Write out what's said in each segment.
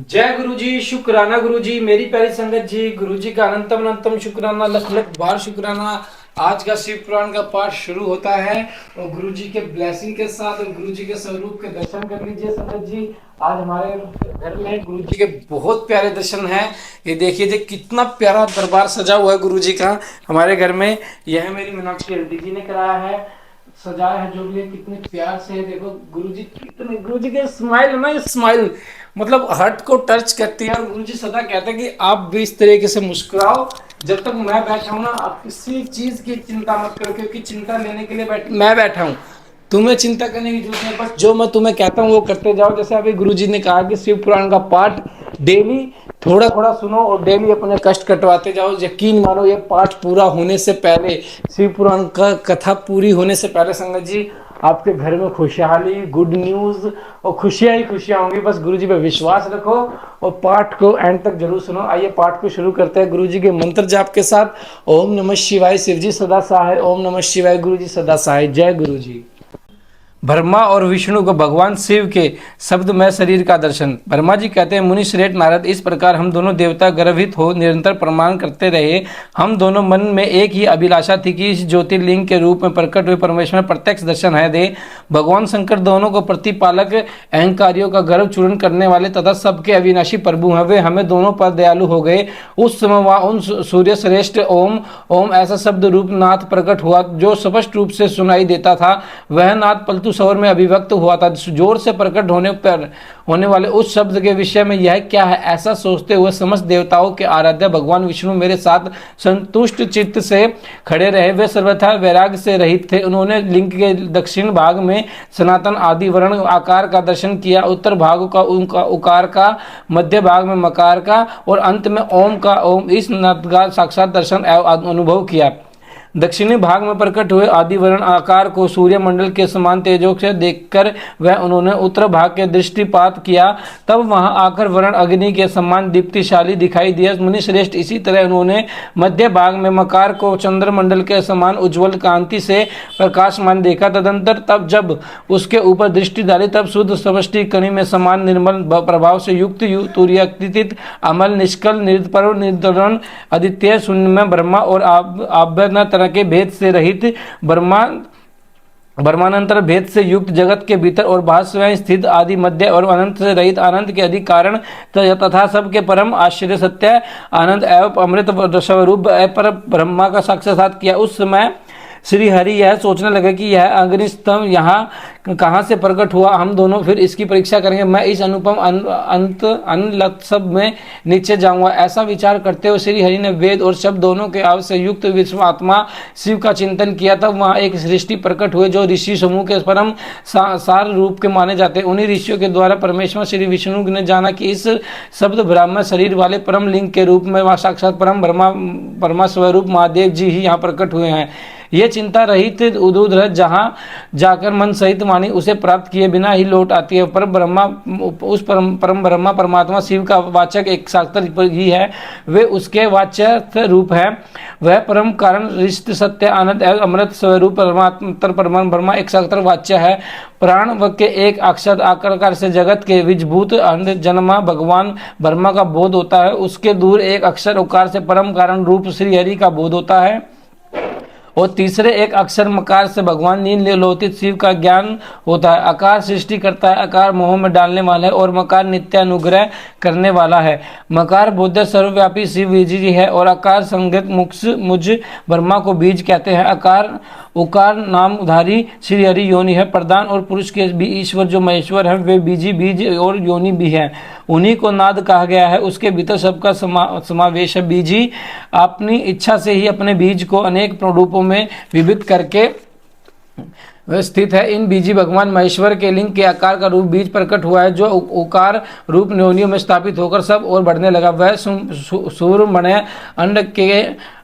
जय गुरु जी, शुक्राना गुरु जी, मेरी प्यारी संगत जी। गुरु जी का अनंतम अनंतम शुक्राना, लख लख बार शुक्राना। आज का शिव पुराण का पाठ शुरू होता है और गुरु जी के ब्लेसिंग के साथ और गुरु जी के स्वरूप के दर्शन कर लीजिए संगत जी। आज हमारे घर में गुरु जी के बहुत प्यारे दर्शन हैं। ये देखिए जी, कितना प्यारा दरबार सजा हुआ है गुरु जी का हमारे घर में। यह मेरी मीनाक्षी हल्दी जी ने कराया है, सजाया है जो भी है, कितने प्यार से। देखो गुरुजी कितने, गुरुजी के स्माइल ना, स्माइल मतलब हार्ट को टच करती है। और गुरुजी सदा कहते हैं कि आप भी इस तरीके से मुस्कुराओ। जब तक मैं बैठा हूं ना, आप किसी चीज की चिंता मत करो, क्योंकि चिंता लेने के लिए मैं बैठा हूं। तुम्हें चिंता करने की जरूरत नहीं, बस जो मैं तुम्हें कहता हूँ वो करते जाओ। जैसे अभी गुरुजी ने कहा कि शिव पुराण का पाठ डेली थोड़ा थोड़ा सुनो और डेली अपने कष्ट कटवाते जाओ। यकीन मानो, ये पाठ पूरा होने से पहले, शिव पुराण का कथा पूरी होने से पहले संगत जी, आपके घर में खुशहाली, गुड न्यूज और खुशियां ही खुशियां होंगी। बस गुरु जी पे विश्वास रखो और पाठ को एंड तक जरूर सुनो। आइए पाठ को शुरू करते हैं गुरु जी के मंत्र जाप के साथ। ओम नमः शिवाय, शिव जी सदा सहाय। ओम नमः शिवाय, गुरु जी सदा सहाय। जय गुरु जी। ब्रह्मा और विष्णु को भगवान शिव के शब्द में शरीर का दर्शन। ब्रह्मा जी कहते हैं, मुनि श्रेष्ठ नारद, इस प्रकार हम दोनों देवता गर्वित हो निरंतर प्रमाण करते रहे। हम दोनों मन में एक ही अभिलाषा थी कि इस ज्योतिर्लिंग के रूप में प्रकट हुए परमेश्वर प्रत्यक्ष दर्शन है दे। भगवान शंकर दोनों को प्रतिपालक, अहंकारियों का गर्व चूर्ण करने वाले तथा सबके अविनाशी प्रभु हैं। वे हमें दोनों पर दयालु हो गए। उस समय वहाँ उन सूर्य श्रेष्ठ ओम ओम ऐसा शब्द रूप नाथ प्रकट हुआ जो स्पष्ट रूप से सुनाई देता था। वह नाथ पलटू स्वर में अभिव्यक्त हुआ था। जोर से प्रकट होने वाले उस शब्द के विषय में यह क्या है, ऐसा सोचते हुए समस्त देवताओं के आराध्य भगवान विष्णु मेरे साथ संतुष्ट चित्त से खड़े रहे। वे सर्वथा वैराग्य से रहित थे। उन्होंने लिंग के दक्षिण भाग में सनातन आदि वर्ण आकार का दर्शन किया, उत्तर भाग का उकार का, मध्य भाग में मकार का और अंत में ओम का ओम, इस नाद का साक्षात दर्शन एवं अनुभव किया। दक्षिणी भाग में प्रकट हुए आदिवर्ण आकार को सूर्य मंडल के समान तेजों से देखकर वह उन्होंने उत्तर भाग के दृष्टिपात किया। तब वहां आकर वर्ण अग्नि के समान दीप्तिशाली दिखाई दिया। मुनि श्रेष्ठ, इसी तरह उन्होंने मध्य भाग में मकार को चंद्रमंडल के समान उज्ज्वल कांति से प्रकाशमान देखा। तदंतर तब जब उसके ऊपर दृष्टि डाली, तब शुद्ध समष्टि कणी में समान निर्मल प्रभाव से युक्त तुरीयातीत अमल निष्कल निरपर निर्दरण आदित्य शून्य में ब्रह्मा और आभ्यन तरह के भेद से रहित ब्रह्मानंतर भेद से युक्त जगत के भीतर और बाहर स्वयं स्थित आदि मध्य और अनंत से रहित आनंद के अधिक कारण तथा सबके परम आश्चर्य सत्य आनंद एवं अमृत स्वरूप पर ब्रह्मा का साक्षात्कार किया। उस समय श्री हरि यह सोचने लगे कि यह अग्निस्तंभ यहाँ कहाँ से प्रकट हुआ। हम दोनों फिर इसकी परीक्षा करेंगे। मैं इस अनुपम अंत अनलत्सव में नीचे जाऊंगा। ऐसा विचार करते हुए श्री हरि ने वेद और शब्द दोनों के आव से युक्त विश्व आत्मा शिव का चिंतन किया। तब वहाँ एक सृष्टि प्रकट हुए जो ऋषि समूह के परम सार रूप के माने जाते हैं। उन्हीं ऋषियों के द्वारा परमेश्वर श्री विष्णु ने जाना कि इस शब्द ब्राह्मण शरीर वाले परम लिंग के रूप में साक्षात परम ब्रह्मा स्वरूप महादेव जी ही यहाँ प्रकट हुए हैं। ये चिंता रहित उदूर जहाँ जाकर मन सहित वाणी उसे प्राप्त किए बिना ही लौट आती है। पर ब्रह्मा उस परम ब्रह्मा परमात्मा शिव का वाचक एक साक्षात ही है। वे उसके वाच्य रूप है। वह परम कारण रिष्ट सत्य आनंद एवं अमृत स्वरूप परमात्मा ब्रह्मा एक साक्षात वाच्य है। प्राण के एक अक्षर आकार से जगत के विजभूत अंध जन्मा भगवान ब्रह्मा का बोध होता है। उसके दूर एक अक्षर उकार से परम कारण रूप श्री हरि का बोध होता है और तीसरे एक अक्षर मकार से भगवान नील लोहित शिव का ज्ञान होता है। आकार सृष्टि करता है, आकार मोह में डालने वाला है और मकार नित्यानुग्रह करने वाला है। मकार बोध सर्वव्यापी शिव बीज है और आकार संगत मुझ ब्रह्मा को बीज कहते हैं। आकार उकार नामधारी श्री हरि योनि है। प्रधान और पुरुष के भी ईश्वर जो महेश्वर है, वे बीजी बीज और योनि भी है। उन्हीं को नाद कहा गया है। उसके भीतर सबका समावेश है। बीजी अपनी इच्छा से ही अपने बीज को अनेक रूपों में विविध करके स्थित है। इन बीजी भगवान महेश्वर के लिंग के आकार का रूप बीज प्रकट हुआ है, जो उकार रूप योनियों में स्थापित होकर सब और बढ़ने लगा। वह सूर्यमणि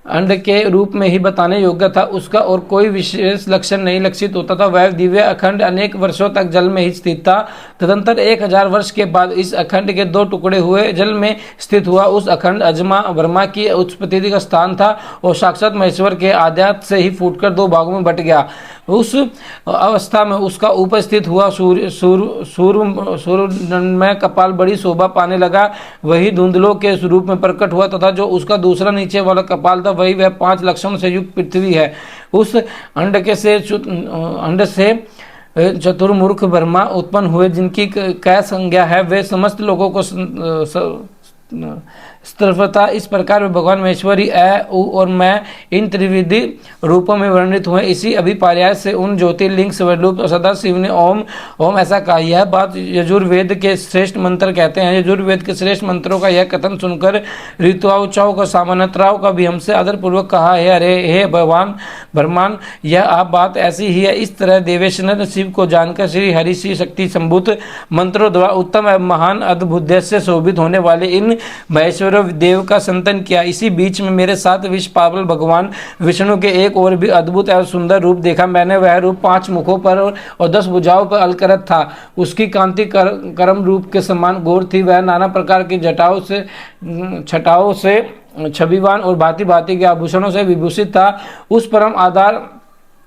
अंड के रूप में ही बताने योग्य था, उसका और कोई विशेष लक्षण नहीं लक्षित होता था। वह दिव्य अखंड अनेक वर्षों तक जल में ही स्थित था। तदंतर 1000 वर्ष के बाद इस अखंड के 2 टुकड़े हुए जल में स्थित हुआ। उस अखंड अजमा ब्रह्मा की उत्पत्ति का स्थान था और साक्षात महेश्वर के आद्यात से ही फूटकर 2 भागों में बट गया। उस अवस्था में उसका उपस्थित हुआ सूर्य में कपाल बड़ी शोभा पाने लगा। वही धुंधलों के रूप में प्रकट हुआ तथा जो उसका दूसरा नीचे वाला कपाल था वही वह 5 लक्षणों से युक्त पृथ्वी है। उस अंड से चतुर्मुख ब्रह्मा उत्पन्न हुए, जिनकी क्या संज्ञा है, वे समस्त लोगों को स्थिरता इस प्रकार में भगवान महेश्वरी उ और मैं इन त्रिविधि रूपों में वर्णित हुए। इसी अभिप्राय से उन ज्योतिर्लिंग स्वरूप सदा शिव ने ओम ओम ऐसा कहा। यह बात यजुर्वेद के श्रेष्ठ मंत्र कहते हैं। यजुर्वेद के श्रेष्ठ मंत्रों का यह कथन सुनकर ऋतुआचाओं का सामान्यतराव का भी हमसे आदरपूर्वक कहा है, अरे हे भगवान ब्रह्मान, यह आप बात ऐसी ही है। इस तरह देवेशनंद शिव को जानकर श्री हरि श्री शक्ति संभूत मंत्रों द्वारा उत्तम एवं महान अद्भुत से शोभित होने वाले इन महेश्वर देव का संतन किया। इसी बीच में मेरे साथ विश्व पावल भगवान विष्णु के एक और भी अद्भुत एवं सुंदर रूप देखा। मैंने वह रूप 5 मुखों पर और 10 भुजाओं पर अलकरत था। उसकी कांति कर्म रूप के समान गौर थी। वह नाना प्रकार की छटाओं से छविवान और भांति भांति के आभूषणों से विभूषित था। उस परम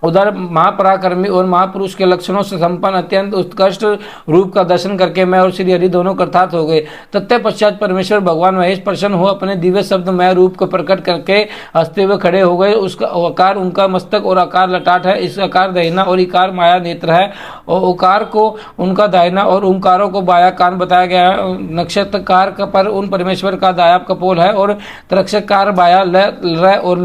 उधर महापराक्रमी और महापुरुष के लक्षणों से संपन्न अत्यंत उत्कृष्ट रूप का दर्शन करके मैं और श्री हरि दोनों कृतार्थ हो गए। तत्पश्चात परमेश्वर भगवान महेश प्रसन्न हो अपने दिव्य शब्दमय रूप को प्रकट करके हंसते हुए खड़े हो गए। उसका आकार उनका मस्तक और आकार लटाट है। इस आकार दहिना और इकार माया नेत्र है और उकार को उनका दाहिना और ओंकारों को बाया कान बताया गया है। नक्षत्रकार पर उन परमेश्वर का दाया कपोल है और त्रक्षकार बाया ल और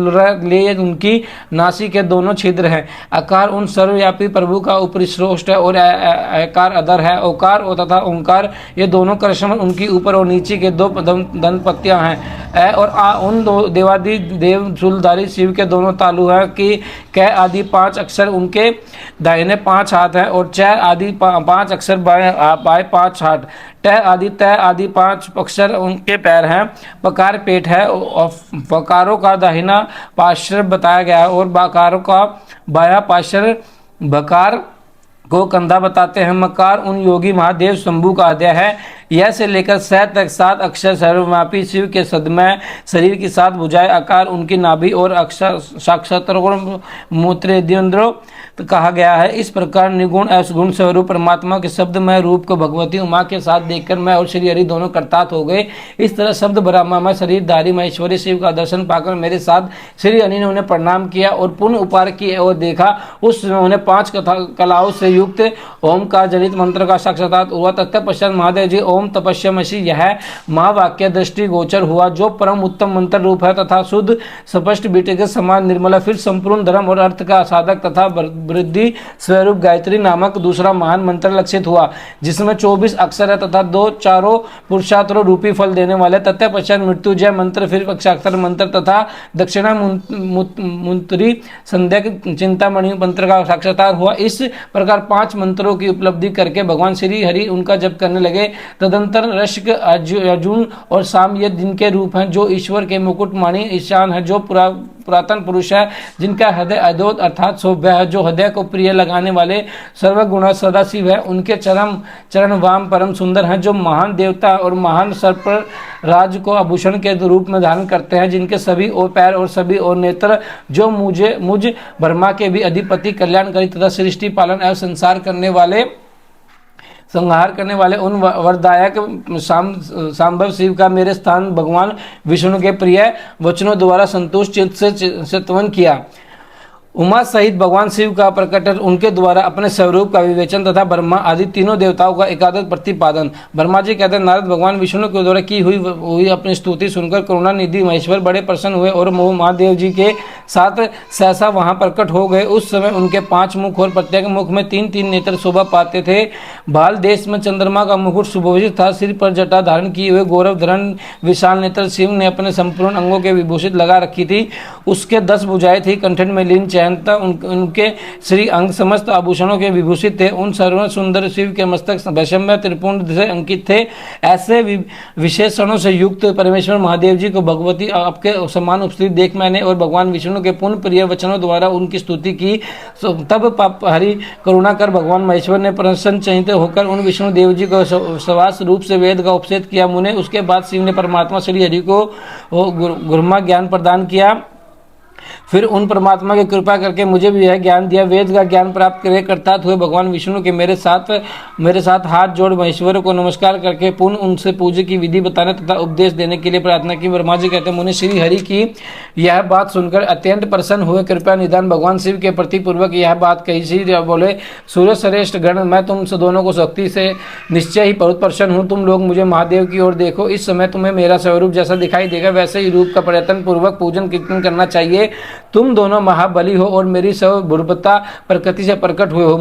ले उनकी नासी के दोनों छिद्र हैं। आकार उन सर्वव्यापी प्रभु का उपरिश्रोष्ट है और आकार अधर है। ओकार और तथा ओंकार ये दोनों कृष्ण उनकी ऊपर और नीचे के 2 दंपत्तियां हैं। और उन 2 देवादि देव शूलधारी शिव के दोनों तालु हैं कि क आदि 5 अक्षर उनके दाहिने 5 हाथ हैं और च आदि 5 अक्षर बाएं 5 हाथ। ट आदि 5 अक्षर उनके पैर हैं। पकार पेट है और पकारों का दाहिना पार्श्व बताया गया है और बाकारों का बाया पार्श्व बकार को कंधा बताते हैं। मकार उन योगी महादेव शंभु का अध्यय है। यह से लेकर सह तक 7 अक्षर सर्वव्यापी शिव के सदमय शरीर की 7 भुजाएं। आकार उनकी नाभि और अक्षर साक्षात मूत्रेन्द्रों कहा गया है। इस प्रकार निगुण गुण स्वरूप परमात्मा के शब्दमय रूप को भगवती उमा के साथ देखकर मैं और श्री हरि दोनों कृतार्थ हो गए। इस तरह शब्द ब्रह्मामय शरीरधारी महेश्वरी शिव का दर्शन पाकर मेरे साथ श्री हरि ने उन्हें प्रणाम किया और पुण्य उपार की और देखा। उस समय उन्हें 5 कलाओं से युक्त ओम का जनित मंत्र का साक्षात्कार हुआ। तत्पश्चात महादेव जी ओम तपस्यामसि यह महावाक्य दृष्टि गोचर हुआ, जो परम उत्तम मंत्र रूप है तथा शुद्ध स्पष्ट बीटे के समान निर्मला। फिर संपूर्ण धर्म और अर्थ का साधक तथा वृद्धि स्वरूप गायत्री नामक दूसरा महान मंत्र लक्षित हुआ, जिसमें 24 अक्षर है तथा 2 चारों पुरुषार्थ रूपी फल देने वाले। तत्पश्चात मृत्युजय मंत्र, फिर अक्षाक्षर मंत्र तथा दक्षिणा मुंत्री संध्या चिंतामणि मंत्र का साक्षात्कार हुआ। इस प्रकार 5 मंत्रों की उपलब्धि करके भगवान श्री हरि उनका जप करने लगे। तदंतर रश्क अर्जुन और साम ये जिनके रूप हैं, जो ईश्वर के मुकुटमणि ईशान है, जो पुरातन पुरुष है, जिनका हृदय अद्वैत अर्थात सौभ्य है, जो हृदय को प्रिय लगाने वाले सर्वगुण सदाशिव है। उनके चरण वाम परम सुंदर हैं, जो महान देवता और महान सर्प राज को आभूषण के रूप में धारण करते हैं, जिनके सभी और पैर और सभी और नेत्र, जो मुझ ब्रह्मा के भी अधिपति कल्याणकारी तथा सृष्टि पालन एवं संहार करने वाले उन वरदायक सांभव शिव का मेरे स्थान भगवान विष्णु के प्रिय वचनों द्वारा संतुष्ट चित्त से चितवन किया। उमा सहित भगवान शिव का प्रकटन, उनके द्वारा अपने स्वरूप का विवेचन तथा ब्रह्मा आदि तीनों देवताओं का एकादश प्रतिपादन। ब्रह्मा जी कहते हैं, नारद भगवान विष्णु के द्वारा की हुई अपनी स्तुति सुनकर करुणा निधि महेश्वर बड़े प्रसन्न हुए और महादेव जी के साथ सहसा वहां प्रकट हो गए। उस समय उनके 5 मुख और प्रत्येक मुख में 3-3 नेत्र शोभा पाते थे। बाल देश में चंद्रमा का मुकुट सुभूषित था। सिर पर जटा धारण किए हुए गौरव धरण विशाल नेत्र शिव ने अपने संपूर्ण अंगों के विभूषित लगा रखी थी। उसके 10 भुजाएं थी। कंठन में लीन जयंता उनके श्री अंग समस्त आभूषणों के विभूषित थे। उन सर्व सुंदर शिव के मस्तक वैषम्य त्रिपुंड से अंकित थे। ऐसे विशेषणों से युक्त परमेश्वर महादेव जी को भगवती आपके समान उपस्थित देख मैंने और भगवान विष्णु के पुण्य प्रिय वचनों द्वारा उनकी स्तुति की। तब हरि करुणा कर भगवान महेश्वर ने प्रसन्न चित्त होकर उन विष्णु देव जी को सवास रूप से वेद का उपदेश किया। मुने उसके बाद शिव ने परमात्मा श्री हरि को गुरमा ज्ञान प्रदान किया। फिर उन परमात्मा की कृपा करके मुझे भी यह ज्ञान दिया। वेद का ज्ञान प्राप्त करे करतात हुए भगवान विष्णु के मेरे साथ हाथ जोड़ महेश्वर को नमस्कार करके पुनः उनसे पूजा की विधि बताने तथा उपदेश देने के लिए प्रार्थना की। ब्रह्मा जी कहते हैं, मुनि श्री हरि की यह बात सुनकर अत्यंत प्रसन्न हुए। कृपया निदान भगवान शिव के प्रति पूर्वक यह बात कही। श्री बोले, सूर्य श्रेष्ठ गण, मैं तुम दोनों को शक्ति से निश्चय ही बहुत प्रसन्न हूँ। तुम लोग मुझे महादेव की ओर देखो। इस समय तुम्हें मेरा स्वरूप जैसा दिखाई देगा वैसे ही रूप का प्रयत्न पूर्वक पूजन कीर्तन करना चाहिए। तुम दोनों महाबली हो और मेरी सर्वभूता प्रकृति से प्रकट हुए हो।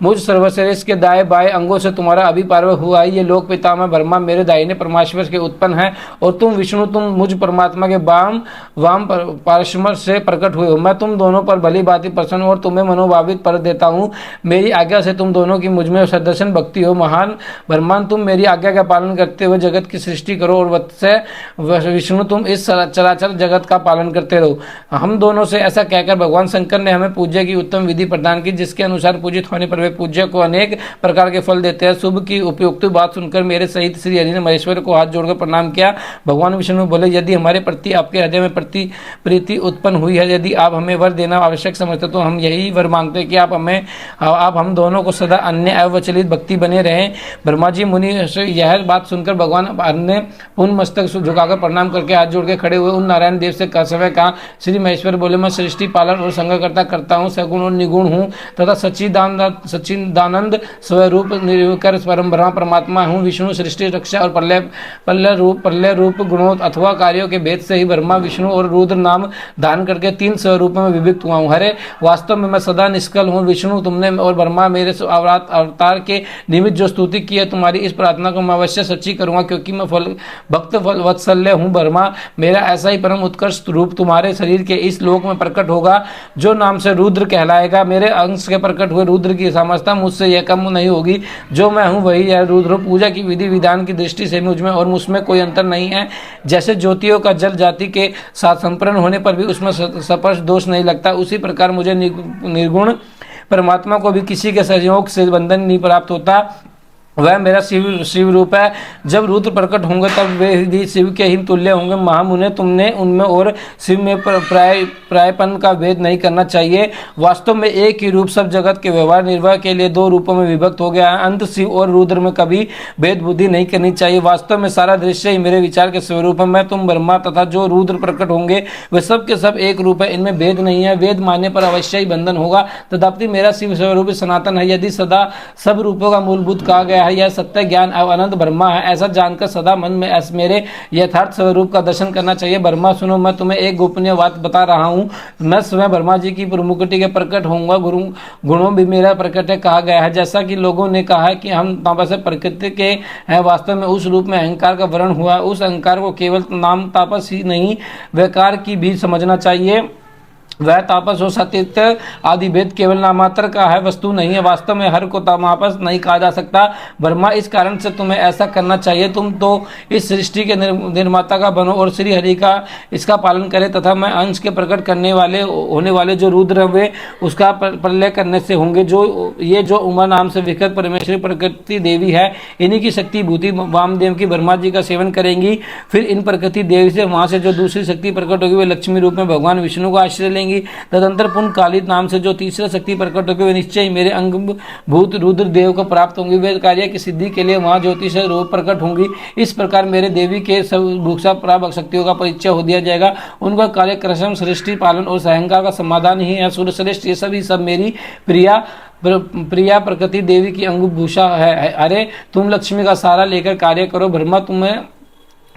मुझ सर्वश्रेष्ठ के दाएं बाएं अंगों से तुम्हारा अभिपार्व हुआ है। ये लोक पितामह ब्रह्मा मेरे दाहिने परमेश्वर के उत्पन्न है और तुम विष्णु तुम मुझ परमात्मा के वाम पार्श्व से प्रकट हुए हो। मैं तुम दोनों पर भली भांति प्रसन्न और तुम्हें मनोभावित कर देता हूँ। मेरी आज्ञा से तुम दोनों की मुझमें सदर्शन भक्ति हो। महान ब्रह्मांड, तुम मेरी आज्ञा का पालन करते हुए जगत की सृष्टि करो और वत्स्य विष्णु तुम इस चराचर जगत का पालन करते रहो। हम दोनों से ऐसा कहकर भगवान शंकर ने हमें पूजा की उत्तम विधि प्रदान की, जिसके अनुसार पूजित होने पर वे पूज्य को अनेक प्रकार के फल देते हैं। शुभ की उपयुक्त बात सुनकर मेरे सहित श्री हरि ने महेश्वर को हाथ जोड़कर प्रणाम किया। भगवान विष्णु बोले, यदि हमारे प्रति आपके हृदय में प्रीति उत्पन्न हुई है, यदि आप हमें वर देना आवश्यक समझते तो हम यही वर मांगते कि आप हम दोनों को सदा अन्य अवचलित भक्ति बने रहें। ब्रह्मा जी मुनि से यह बात सुनकर भगवान ने पुन मस्तक झुकाकर प्रणाम करके हाथ जोड़ के खड़े हुए उन नारायण देव से समय कहा। श्री महेश्वर बोले, मैं सृष्टि पालन और संघकर्ता करता हूँ, सगुण और निगुण हूँ तथा सच्चिदानंद स्वरूप निर्विकार परम ब्रह्म परमात्मा हूँ। विष्णु सृष्टि रक्षा और प्रलय रूप गुणों अथवा कार्यों के भेद से ही ब्रह्मा विष्णु और रुद्र नाम धारण करके 3 स्वरूपों में विभक्त हुआ हूँ। हरे, वास्तव में मैं सदा निष्कल हूँ। विष्णु तुमने और ब्रह्मा मेरे अवतार के निमित्त जो स्तुति की है, तुम्हारी इस प्रार्थना को मैं अवश्य सच्ची करूंगा, क्योंकि मैं भक्त वत्सल्य हूँ। ब्रह्मा, मेरा ऐसा ही परम उत्कृष्ट रूप तुम्हारे शरीर के इस लोक में प्रकट होगा जो नाम से रुद्र कहलाएगा। मेरे अंश के प्रकट हुए रुद्र की समझता मुझसे यह कम नहीं होगी। जो मैं हूँ वही है रुद्र। पूजा की विधि विधान की दृष्टि से मुझमें और मुझमें कोई अंतर नहीं है। जैसे ज्योतियों का जल जाति के साथ संपन्न होने पर भी उसमें स्पर्श दोष नहीं लगता, उसी प्रकार मुझे निर्गुण परमात्मा को भी किसी के सहयोग से बंधन नहीं प्राप्त होता। वह मेरा शिव रूप है। जब रुद्र प्रकट होंगे तब वे भी शिव के ही तुल्य होंगे। महामुने, तुमने उनमें और शिव में प्रायपन का भेद नहीं करना चाहिए। वास्तव में एक ही रूप सब जगत के व्यवहार निर्वाह के लिए 2 रूपों में विभक्त हो गया है। अंत शिव और रुद्र में कभी भेद बुद्धि नहीं करनी चाहिए। वास्तव में सारा दृश्य ही मेरे विचार के स्वरूप है। मैं तुम ब्रह्मा तथा जो रुद्र प्रकट होंगे वे सब के सब एक रूप है, इनमें भेद नहीं है। वेद मानने पर अवश्य ही बंधन होगा, तथापि मेरा शिव स्वरूप सनातन है। यदि सदा सब रूपों का मूलभूत कहा गया है, यह सत्य ज्ञान और अनंत ब्रह्मा है, ऐसा जानकर सदा मन में मेरे यथार्थ स्वरूप का दर्शन करना चाहिए। ब्रह्मा, सुनो, मैं तुम्हें एक गोपनीय बात बता रहा हूँ। मैं स्वयं ब्रह्मा जी की प्रमुखति के प्रकट होऊंगा। गुणों भी मेरा प्रकट है कहा गया है। जैसा कि लोगों ने कहा है कि हम तापस प्रकृति के हैं, वास्तव में उस रूप में अहंकार का वर्ण हुआ। उस अहंकार को केवल नाम तापस ही नहीं, व्यकार की भी समझना चाहिए। वह तापस और सत्य आदि भेद केवल नामात्र का है, वस्तु नहीं है। वास्तव में हर को तापस नहीं कहा जा सकता। ब्रह्मा, इस कारण से तुम्हें ऐसा करना चाहिए। तुम तो इस सृष्टि के निर्माता का बनो और श्री हरि का इसका पालन करे, तथा मैं अंश के प्रकट करने वाले होने वाले जो रुद्र वे उसका प्रलय करने से होंगे। जो उमा नाम से विकृत परमेश्वरी प्रकृति देवी है, इन्हीं की शक्ति भूति वामदेव की ब्रह्मा जी का सेवन करेंगी। फिर इन प्रकृति देवी से वहां से जो दूसरी शक्ति प्रकट होगी वे लक्ष्मी रूप में भगवान विष्णु का आश्रय लेंगी। तदंतर पुनः कालिद नाम से जो तीसरा शक्ति प्रकट होगी वे निश्चय ही मेरे अंग भूत रुद्र देव को प्राप्त होंगी। वे कार्य की सिद्धि के लिए वहां ज्योति से रूप प्रकट होंगी। इस प्रकार मेरे देवी के सब भूषा प्राप्त शक्तियों का परिचय हो दिया जाएगा। उनका कार्य क्रम सृष्टि पालन और सहंकार का समाधान ही है। सूर्य श्रेष्ठ, ये सभी सब मेरी प्रिया प्रकृति देवी की अंगभूषा है। अरे, तुम लक्ष्मी का सहारा लेकर कार्य करो। ब्रह्मा,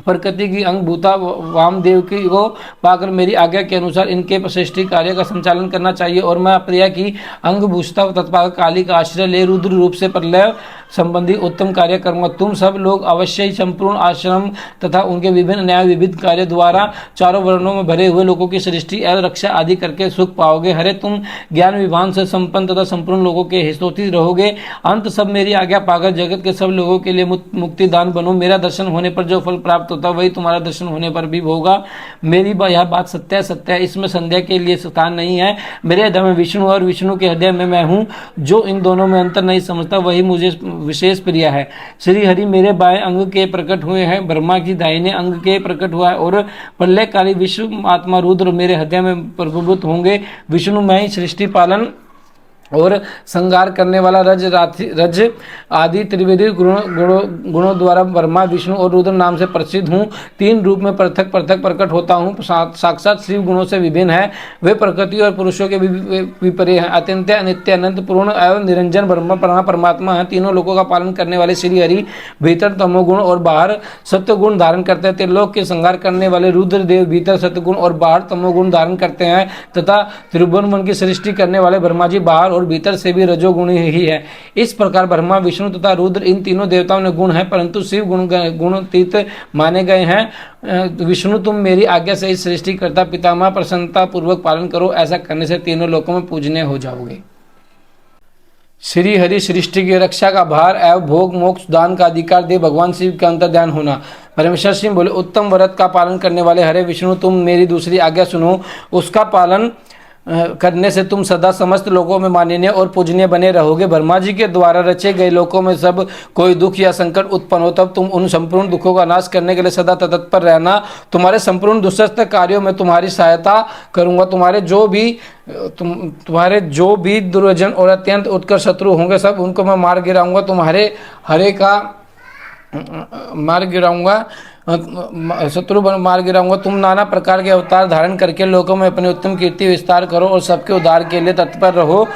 प्रकृति की अंग भूता वामदेव की को पाकर मेरी आज्ञा के अनुसार इनके श्रेष्ठी कार्य का संचालन करना चाहिए। और मैं अप्रिया की अंग भूषता तत्पाल काली का आश्रय ले रुद्र रूप से प्रलय संबंधी उत्तम कार्य करूंगा। तुम सब लोग अवश्य ही संपूर्ण आश्रम तथा उनके विभिन्न न्याय विविध कार्य द्वारा चारों वर्णों में भरे हुए लोगों की सृष्टि एवं रक्षा आदि करके सुख पाओगे। हरे तुम ज्ञान विभान से संपन्न तथा संपूर्ण लोगों के हितोती रहोगे। अंत सब मेरी आज्ञा पाकर जगत के सब लोगों के लिए मुक्ति दान बनो। मेरा दर्शन होने पर जो फल प्राप्त होता वही तुम्हारा दर्शन होने पर भी होगा। मेरी यह बात सत्य है, सत्य है, इसमें संदेह के लिए स्थान नहीं है। मेरे हृदय में विष्णु और विष्णु के हृदय में मैं हूँ। जो इन दोनों में अंतर नहीं समझता वही मुझे विशेष प्रिय है। श्री हरि मेरे बाएं अंग के प्रकट हुए हैं, ब्रह्मा की दाहिने अंग के प्रकट हुआ है और प्रलयकाली विश्व आत्मा रुद्र मेरे हृदय में प्रभुभूत होंगे। विष्णु मैं ही सृष्टि पालन और संगार करने वाला रज आदि त्रिवेदी गुणों द्वारा ब्रह्मा विष्णु और रुद्र नाम से प्रसिद्ध हूँ। तीन रूप में पृथक पृथक प्रकट होता हूँ। साक्षात शिव गुणों से विभिन्न है। वे प्रकृति और पुरुषों के विपरीत हैं। अत्यंत अनित्य अनंत पूर्ण एवं निरंजन ब्रह्मा परमात्मा है। तीनों लोगों का पालन करने वाले श्री हरि भीतर तमोगुण और बाहर सत्वगुण धारण करते हैं। त्रिलोक के संहार करने वाले रुद्र देव भीतर सत्वगुण और बाहर तमोगुण धारण करते हैं तथा त्रिभुवन मन की सृष्टि करने वाले ब्रह्मा जी बाहर और भीतर से भी रजोगुणी ही है। इस प्रकार ब्रह्मा विष्णु तथा रुद्र इन तीनों देवताओं ने गुण है, परंतु शिव गुणातीत माने गए हैं। विष्णु तुम मेरी आज्ञा से इस सृष्टि करता पितामह प्रसन्नता पूर्वक पालन करो। ऐसा करने से तीनों लोकों में पूजनीय हो जाओगे। श्री हरि सृष्टि की रक्षा का भार एवं भोग मोक्ष दान का अधिकार दे भगवान शिव का अंतर ध्यान होना। परमेश्वर सिंह बोले, उत्तम व्रत का पालन करने वाले हरे विष्णु तुम मेरी दूसरी आज्ञा सुनो। उसका पालन करने से तुम सदा समस्त लोगों में माननीय और पूजनीय बने रहोगे। ब्रह्मा जी के द्वारा रचे गए लोकों में सब कोई दुख या संकट उत्पन्न हो तब तुम उन संपूर्ण दुखों का नाश करने के लिए सदा तत्पर रहना। तुम्हारे संपूर्ण दुष्ट कार्यों में तुम्हारी सहायता करूंगा। तुम्हारे जो भी दुर्जन और अत्यंत उत्कर्ष शत्रु होंगे सब उनको मैं मार गिराऊंगा। तुम्हारे हरे का मार गिराऊंगा, शत्रु मार गिराऊंगा। तुम नाना प्रकार के अवतार धारण करके लोगों में अपनी उत्तम कीर्ति विस्तार करो और सबके उद्धार के लिए तत्पर रहो।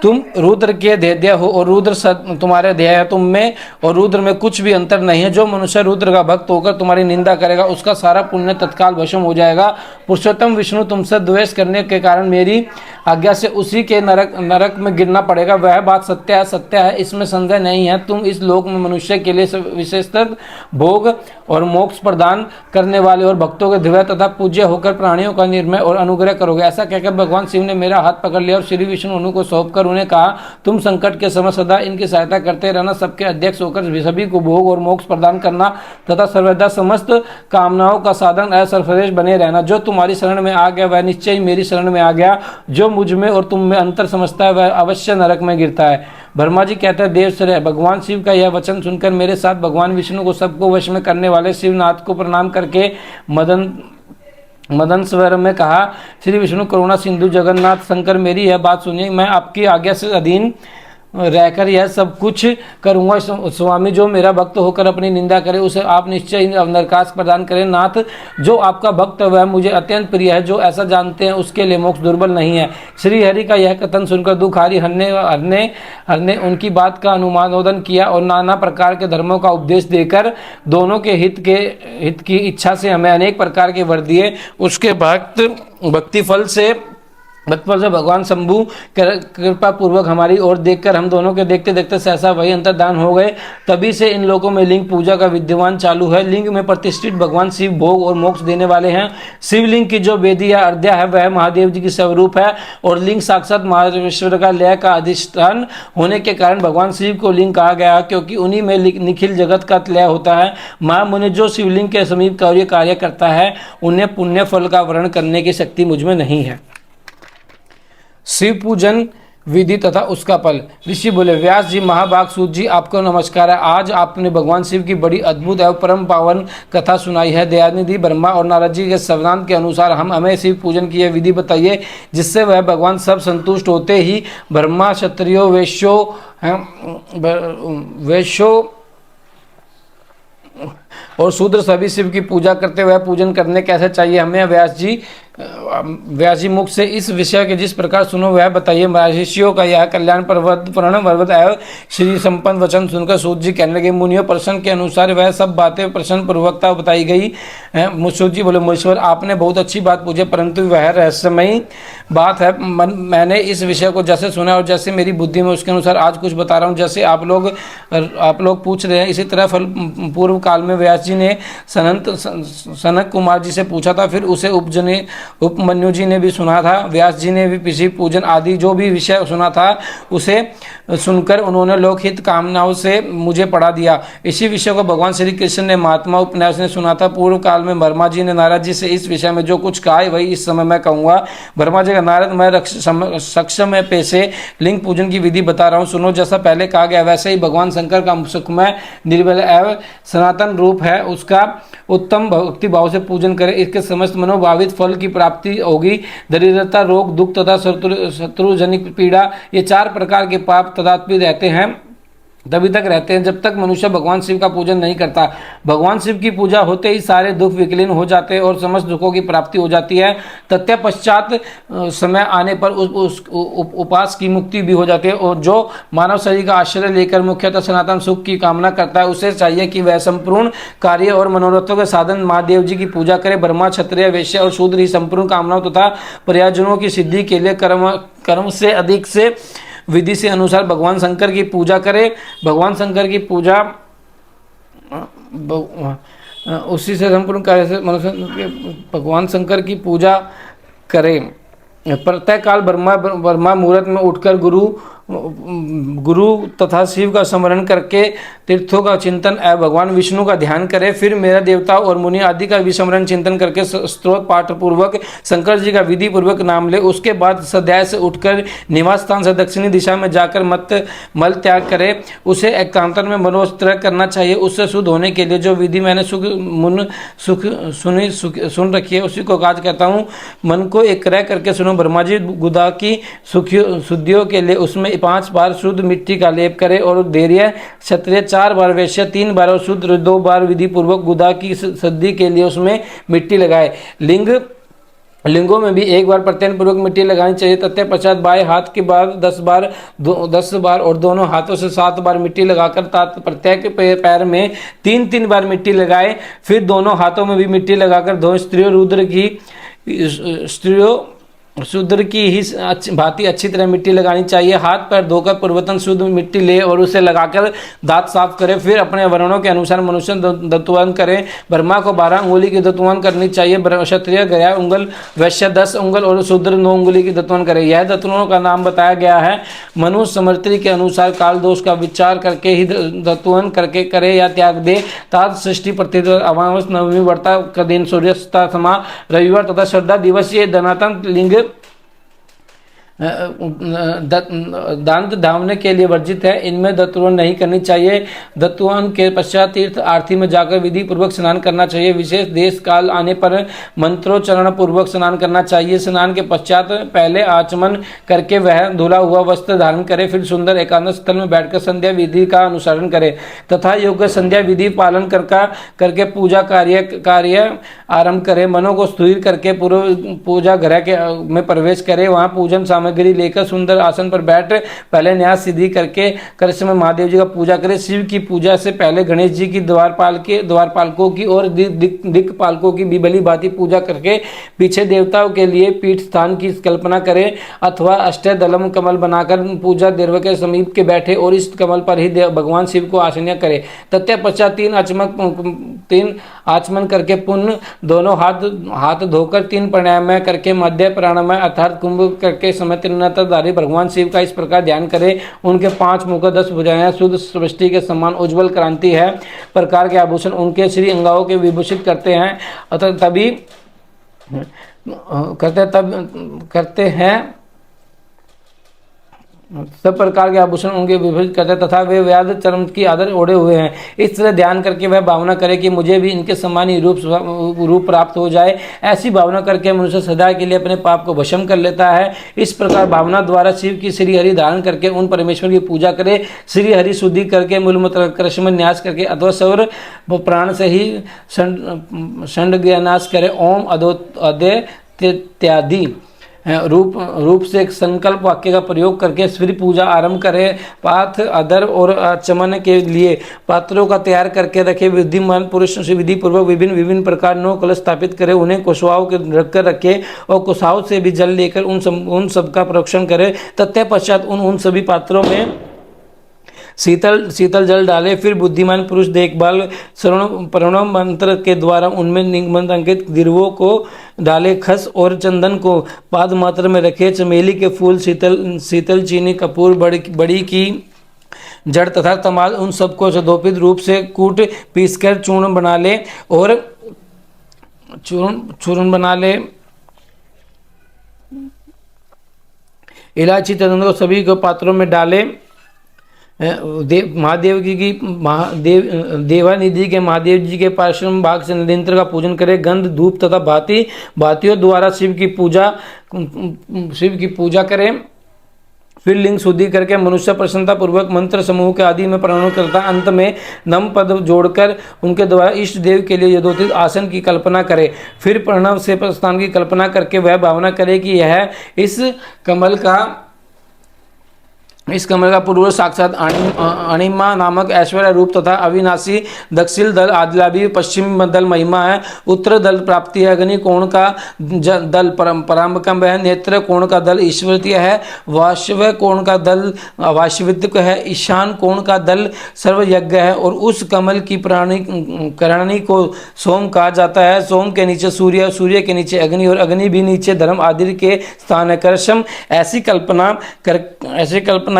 तुम रुद्र के ध्येय हो और रुद्र तुम्हारे ध्येय है। तुम में और रुद्र में कुछ भी अंतर नहीं है। जो मनुष्य रुद्र का भक्त होकर तुम्हारी निंदा करेगा उसका सारा पुण्य तत्काल भस्म हो जाएगा। पुरुषोत्तम विष्णु तुमसे द्वेष करने के कारण मेरी आज्ञा से उसी के नरक में गिरना पड़ेगा। वह बात सत्य है, इसमें संदेह नहीं है। तुम इस लोक में मनुष्य के लिए विशेषतः भोग और मोक्ष प्रदान करने वाले और भक्तों के दिव्य तथा पूज्य होकर प्राणियों का निर्मय और अनुग्रह करोगे। ऐसा कहकर भगवान शिव ने मेरा हाथ पकड़ लिया और श्री विष्णु उन्होंने को सौंपकर उन्हें कहा, तुम संकट के समय सदा इनकी सहायता करते रहना। सबके अध्यक्ष होकर सभी को भोग और मोक्ष प्रदान करना तथा सर्वदा समस्त कामनाओं का साधन असरफरेश बने रहना। जो तुम्हारी शरण में आ गया वह निश्चय ही मेरी शरण में आ गया। जो मुझ में और तुम में अंतर समझता है वह अवश्य नरक में गिरता है। ब्रह्मा जी कहते हैं, देव श्रेय। भगवान शिव का यह वचन सुनकर मेरे साथ भगवान विष्णु को सबको वश में करने वाले शिवनाथ को प्रणाम करके मदन स्वर में कहा, श्री विष्णु करुणा सिंधु जगन्नाथ शंकर मेरी यह बात सुनिए। मैं आपकी आज्ञा से अधीन रहकर यह सब कुछ करूंगा। स्वामी, जो मेरा भक्त होकर अपनी निंदा करे उसे आप निश्चय ही नरकाश प्रदान करें। नाथ, जो आपका भक्त वह मुझे अत्यंत प्रिय है। जो ऐसा जानते हैं उसके लिए मोक्ष दुर्बल नहीं है। श्री हरि का यह कथन सुनकर दुखारी हरने उनकी बात का अनुमोदन किया और नाना प्रकार के धर्मों का उपदेश देकर दोनों के हित की इच्छा से हमें अनेक प्रकार के वर दिए। उसके भक्ति फल से भगवान शंभु कृपा पूर्वक हमारी ओर देखकर हम दोनों के देखते देखते सहसा वही अंतर्धान हो गए। तभी से इन लोगों में लिंग पूजा का विद्यमान चालू है। लिंग में प्रतिष्ठित भगवान शिव भोग और मोक्ष देने वाले हैं। शिवलिंग की जो वेदी या अर्ध्या है वह महादेव जी की स्वरूप है और लिंग साक्षात महादेवेश्वर का लय का अधिष्ठान होने के कारण भगवान शिव को लिंग कहा गया, क्योंकि उन्हीं में निखिल जगत का लय होता है। महामुनि, जो शिवलिंग के समीप कार्य करता है उन्हें पुण्य फल का वर्ण करने की शक्ति मुझमें नहीं है। शिव पूजन विधि तथा उसका फल। ऋषि बोले, व्यास जी, महाभाग सूत जी, आपको नमस्कार है। आज आपने भगवान शिव की बड़ी अद्भुत एवं परम पावन कथा सुनाई है। दयानिधि ब्रह्मा और नारद जी के संवधान के अनुसार हमें शिव पूजन की यह विधि बताइए, जिससे वह भगवान सब संतुष्ट होते ही ब्रह्मा क्षत्रियो वैश्यो और शूद्र सभी शिव की पूजा करते हुए पूजन करने कैसे चाहिए। हमें व्यास जी व्यास जी मुख से इस विषय के जिस प्रकार सुनो वह बताइए। महर्षियों का यह कल्याण पर्वत एवं श्री संपन्न वचन सुनकर सूत जी कहने लगे, मुनियों प्रश्न के अनुसार वह सब बातें प्रश्न पूर्वकता बताई गई। सूत जी बोले, मुनीश्वर आपने बहुत अच्छी बात पूछी, परंतु वह रहस्यमयी बात है। मैंने इस विषय को जैसे सुना और जैसे मेरी बुद्धि में उसके अनुसार आज कुछ बता रहा हूँ। जैसे आप लोग पूछ रहे हैं, इसी तरह पूर्व काल में व्यास जी ने सनक कुमार जी से पूछा था, फिर उसे उपमन्यु जी ने भी सुना था। व्यास जी ने भी पिछली पूजन आदि जो भी विषय सुना था उसे सुनकर उन्होंने लोकहित कामनाओं से मुझे पढ़ा दिया। इसी विषय को भगवान श्री कृष्ण ने महात्मा उपन्यास ने सुना था। पूर्व काल में ब्रह्मा जी ने नारद जी से इस विषय में जो कुछ कहा है वही इस समय मैं कहूँगा। ब्रह्मा जी का नारद, मैं सक्षम है पैसे लिंग पूजन की विधि बता रहा हूँ, सुनो। जैसा पहले कहा गया वैसे ही भगवान शंकर का सुखमय निर्बल एवं सनातन रूप है, उसका उत्तम भक्ति भाव से पूजन करें, इसके समस्त मनोभावित फल की प्राप्ति होगी। दरिद्रता, रोग, दुख तथा शत्रुजनिक पीड़ा, ये 4 प्रकार के पाप तदात्म्य रहते हैं, तभी तक रहते हैं जब तक मनुष्य भगवान शिव का पूजन नहीं करता। भगवान शिव की पूजा होते ही सारे दुख विकलीन हो जाते हैं और समस्त दुखों की प्राप्ति हो जाती है। तत्पश्चात समय आने पर उस उपास की मुक्ति भी हो जाती है। और जो मानव शरीर का आश्रय लेकर मुख्यतः सनातन सुख की कामना करता है, उसे चाहिए कि वह संपूर्ण कार्य और मनोरथों के साधन महादेव जी की पूजा करे। ब्रह्मा, क्षत्रिय, वैश्य और शूद्र ही संपूर्ण कामनाओं तथा प्रयोजनों की सिद्धि के लिए कर्म से अधिक से विधि से अनुसार भगवान शंकर की पूजा करें। भगवान शंकर की पूजा उसी से संपूर्ण कार्य से मनुष्य भगवान शंकर की पूजा करें। प्रत्यह काल ब्रह्मा मुहूर्त में उठकर गुरु तथा शिव का स्मरण करके तीर्थों का चिंतन एवं भगवान विष्णु का ध्यान करें। फिर मेरा देवता और मुनि आदि का विस्मरण चिंतन करके स्तोत्र पाठ पूर्वक शंकर जी का विधि पूर्वक नाम ले। उसके बाद सध्याय से उठकर निवास स्थान से दक्षिणी दिशा में जाकर मल त्याग करे। उसे एकांतर में मनोस्त्र करना चाहिए। उससे शुद्ध होने के लिए जो विधि मैंने सुन रखी है उसी को काज करता हूँ। मन को एक क्रय करके सुनो। ब्रह्मा जी गुदा की शुद्धियों के लिए उसमें 5 बार शुद्ध मिट्टी का लेप करे और धैर्य क्षत्रिय 4 बार, वैश्य 3 बार और शुद्ध 2 बार विधि पूर्वक गुदा की शुद्धि के लिए उसमें मिट्टी लगाए। लिंगों में भी 1 बार प्रत्ययन पूर्वक मिट्टी लगानी चाहिए। तत्पश्चात बाएं हाथ के बाद 10 बार और दोनों हाथों से 7 बार मिट्टी लगाकर प्रत्येक पैर में 3-3 बार मिट्टी लगाए। फिर दोनों हाथों में भी मिट्टी लगाकर दो शूद्र की ही भांति अच्छी तरह मिट्टी लगानी चाहिए। हाथ पैर धोकर पूर्वतन शुद्ध मिट्टी ले और उसे लगाकर दांत साफ करें। फिर अपने वर्णों के अनुसार मनुष्य दत्तवन करें। ब्रह्मा को 12 अंगुली की दत्तवन करनी चाहिए। क्षत्रिय 11 उंगल, वैश्य 10 उंगल और शूद्र 9 अंगुली की दत्तवन करे। यह दत्तवनों का नाम बताया गया है। मनुष्य समृद्धि के अनुसार काल दोष का विचार करके ही दत्तवन करके करे या त्याग दे। तात षष्ठी प्रतिदिन, अमावस, नवमी, व्रता का दिन, सूर्यास्त समा, रविवार तथा श्रद्धा दिवस ये धनातन लिंग दांत धावने के लिए वर्जित है। इनमें दत्तवन नहीं करनी चाहिए। दत्तवन के पश्चात तीर्थ आरती में जाकर विधि पूर्वक स्नान करना चाहिए। विशेष देश काल आने पर मंत्रोच्चारण पूर्वक स्नान करना चाहिए। स्नान के पश्चात पहले आचमन करके वह धुला हुआ वस्त्र धारण करे। फिर सुंदर एकांत स्थल में बैठकर संध्या विधि का अनुसरण करे तथा योग्य संध्या विधि पालन करके पूजा कार्य आरंभ करे। मनों को स्थिर करके पूजा घर में प्रवेश करे। वहाँ पूजन सामग्री लेकर सुंदर आसन पर बैठ पहले न्यास सिद्धि करके समय महादेव जी का पूजा करें। शिव की पूजा से पहले गणेश जी की द्वारपालकों की और दिक्पालकों की भी भली भांति पूजा करके पीछे देवताओं के लिए पीठ स्थान की कल्पना करें अथवा अष्टदलम कमल बनाकर पूजा देव के समीप के बैठे और इस कमल पर ही भगवान शिव को आसन्य करे। तत्पश्चात 3 आचमन करके पुण्य दोनों हाथ धोकर 3 प्राणायाम करके मध्य प्राणायाम अर्थात कुंभ करके समय त्रिनेत्रधारी भगवान शिव का इस प्रकार ध्यान करें। उनके 5 मुख, 10 भुजाएं, शुद्ध सृष्टि के समान उज्ज्वल क्रांति है प्रकार के आभूषण उनके श्री अंगाओं के विभूषित करते हैं अतः तभी करते हैं सब प्रकार के आभूषण उनके विभूषित करते तथा वे व्याध चर्म की आदर ओढ़े हुए हैं। इस तरह ध्यान करके वह भावना करे कि मुझे भी इनके समान ही रूप प्राप्त हो जाए। ऐसी भावना करके मनुष्य सदा के लिए अपने पाप को भस्म कर लेता है। इस प्रकार भावना द्वारा शिव की श्री हरि धारण करके उन परमेश्वर की पूजा करे। श्री हरि शुद्धि करके मूलमूत्र कृष्ण न्यास करके अथवा सौर प्राण से ही षंड ज्ञानाश करे। ओम अदे इत्यादि रूप से एक संकल्प वाक्य का प्रयोग करके फिर पूजा आरंभ करें। पाथ अदर और आचमन के लिए पात्रों का तैयार करके रखे। विद्यमान पुरुष से विधि पूर्वक विभिन्न प्रकार 9 कलश स्थापित करें, उन्हें कुशवाओं के रखकर रखे और कुशाओं से भी जल लेकर उन सब का प्रोक्षण करें। तत्पश्चात उन सभी पात्रों में शीतल जल डाले। फिर बुद्धिमान पुरुष देखभाल श्रवण प्रणव मंत्र के द्वारा उनमें निगमन अंकित गिरवों को डाले। खस और चंदन को पाद मात्र में रखे। चमेली के फूल, शीतल चीनी, कपूर, बड़ी की जड़ तथा तमाल, उन सबको सदोपित रूप से कूट पीसकर चूर्ण बना ले और चूर्ण बना ले। इलायची चंदन को सभी को पात्रों में डाले। महादेव देवानिधि के महादेव जी के पार्श्व भाग से नरेंद्र का पूजन करें। गंध, धूप तथा भांतियों द्वारा शिव की पूजा करें। फिर लिंग शुद्धि करके मनुष्य प्रसन्नता पूर्वक मंत्र समूह के आदि में प्रणव करता। अंत में नम पद जोड़कर उनके द्वारा इष्ट देव के लिए यथोचित आसन की कल्पना करे। फिर प्रणव से प्रस्थान की कल्पना करके वह भावना करे कि यह इस कमल का पूर्व साक्षात अणिमा नामक ऐश्वर्य रूप तथा अविनाशी दक्षिण दल आदिलाभी पश्चिम दल महिमा है। उत्तर दल प्राप्ति है। अग्नि कोण का दल पराम्बकम है। नेत्र कोण का दल ईश्वरीय है। वाशव कोण का दल वाशवित्व है। ईशान कोण का दल सर्वयज्ञ है। और उस कमल की करणी को सोम कहा जाता है। सोम के नीचे सूर्य, सूर्य के नीचे अग्नि और अग्नि भी नीचे धर्म आदि के स्थान है। करशम ऐसी कल्पना